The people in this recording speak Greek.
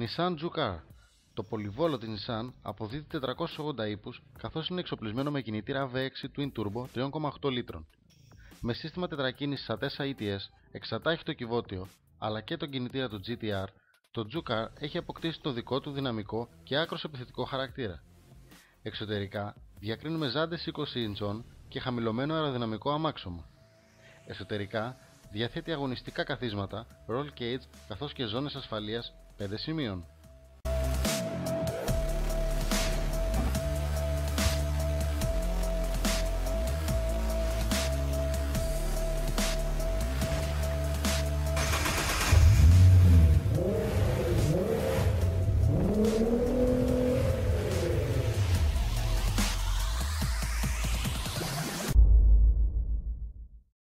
Nissan Juke. Το πολυβόλο της Nissan αποδίδει 480 ύπους καθώς είναι εξοπλισμένο με κινητήρα V6 Twin Turbo 3,8 λίτρων. Με σύστημα τετρακίνησης ATESA ETS, εξατάχυτο κυβότιο αλλά και τον κινητήρα του GTR, το Juke έχει αποκτήσει το δικό του δυναμικό και άκρως επιθετικό χαρακτήρα. Εξωτερικά διακρίνουμε ζάντες 20 ίντσων και χαμηλωμένο αεροδυναμικό αμάξωμα. Εσωτερικά διαθέτει αγωνιστικά καθίσματα, roll cage καθώς και ζώνες ασφαλείας 5 σημείων.